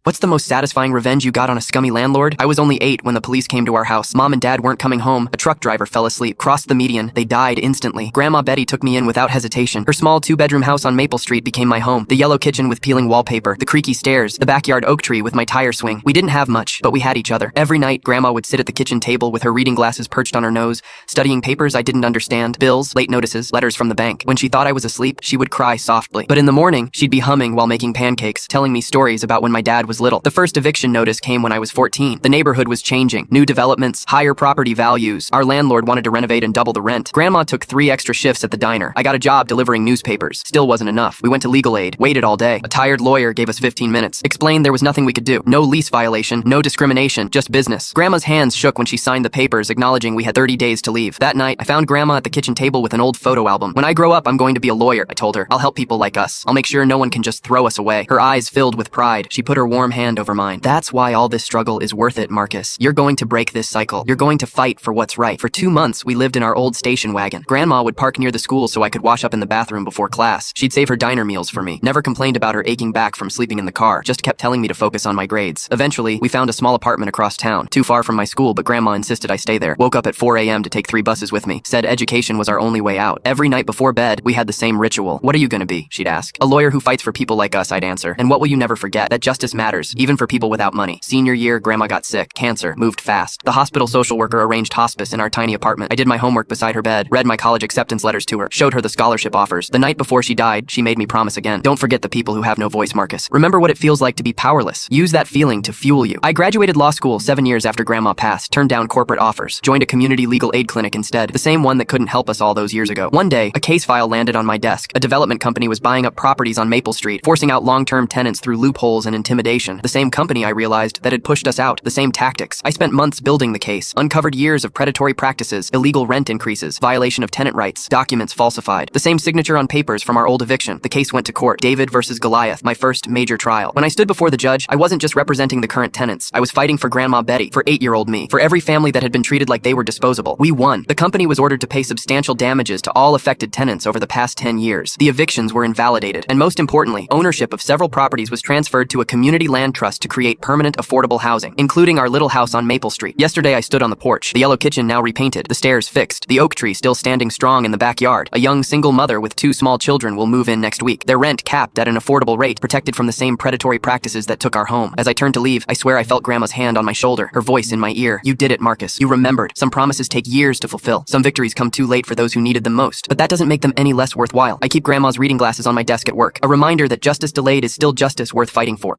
What's the most satisfying revenge you got on a scummy landlord? I was only 8 when the police came to our house. Mom and Dad weren't coming home. A truck driver fell asleep, crossed the median. They died instantly. Grandma Betty took me in without hesitation. Her small 2-bedroom house on Maple Street became my home. The yellow kitchen with peeling wallpaper, the creaky stairs, the backyard oak tree with my tire swing. We didn't have much, but we had each other. Every night, Grandma would sit at the kitchen table with her reading glasses perched on her nose, studying papers I didn't understand, bills, late notices, letters from the bank. When she thought I was asleep, she would cry softly. But in the morning, she'd be humming while making pancakes, telling me stories about when my dad was little. The first eviction notice came when I was 14. The neighborhood was changing. New developments, higher property values. Our landlord wanted to renovate and double the rent. Grandma took 3 extra shifts at the diner. I got a job delivering newspapers. Still wasn't enough. We went to legal aid, waited all day. A tired lawyer gave us 15 minutes. Explained there was nothing we could do. No lease violation, no discrimination, just business. Grandma's hands shook when she signed the papers, acknowledging we had 30 days to leave. That night, I found Grandma at the kitchen table with an old photo album. When I grow up, I'm going to be a lawyer, I told her. I'll help people like us. I'll make sure no one can just throw us away. Her eyes filled with pride. She put her warm hand over mine. That's why all this struggle is worth it, Marcus. You're going to break this cycle. You're going to fight for what's right. For 2 months, we lived in our old station wagon. Grandma would park near the school so I could wash up in the bathroom before class. She'd save her diner meals for me. Never complained about her aching back from sleeping in the car. Just kept telling me to focus on my grades. Eventually, we found a small apartment across town. Too far from my school, but Grandma insisted I stay there. Woke up at 4 a.m. to take 3 buses with me. Said education was our only way out. Every night before bed, we had the same ritual. What are you gonna be? She'd ask. A lawyer who fights for people like us, I'd answer. And what will you never forget? That justice matters, even for people without money. Senior year, Grandma got sick. Cancer. Moved fast. The hospital social worker arranged hospice in our tiny apartment. I did my homework beside her bed, read my college acceptance letters to her, showed her the scholarship offers. The night before she died, she made me promise again. Don't forget the people who have no voice, Marcus. Remember what it feels like to be powerless. Use that feeling to fuel you. I graduated law school 7 years after Grandma passed, turned down corporate offers, joined a community legal aid clinic instead, the same one that couldn't help us all those years ago. One day, a case file landed on my desk. A development company was buying up properties on Maple Street, forcing out long-term tenants through loopholes and intimidation. The same company, I realized, that had pushed us out. The same tactics. I spent months building the case, uncovered years of predatory practices, illegal rent increases, violation of tenant rights, documents falsified. The same signature on papers from our old eviction. The case went to court. David versus Goliath, my first major trial. When I stood before the judge, I wasn't just representing the current tenants. I was fighting for Grandma Betty, for 8-year-old me, for every family that had been treated like they were disposable. We won. The company was ordered to pay substantial damages to all affected tenants over the past 10 years. The evictions were invalidated. And most importantly, ownership of several properties was transferred to a community land trust to create permanent affordable housing, including our little house on Maple Street. Yesterday I stood on the porch. The yellow kitchen now repainted, the stairs fixed, the oak tree still standing strong in the backyard. A young single mother with 2 small children will move in next week. Their rent capped at an affordable rate, protected from the same predatory practices that took our home. As I turned to leave, I swear I felt Grandma's hand on my shoulder, her voice in my ear. You did it, Marcus. You remembered. Some promises take years to fulfill. Some victories come too late for those who needed them most. But that doesn't make them any less worthwhile. I keep Grandma's reading glasses on my desk at work, a reminder that justice delayed is still justice worth fighting for.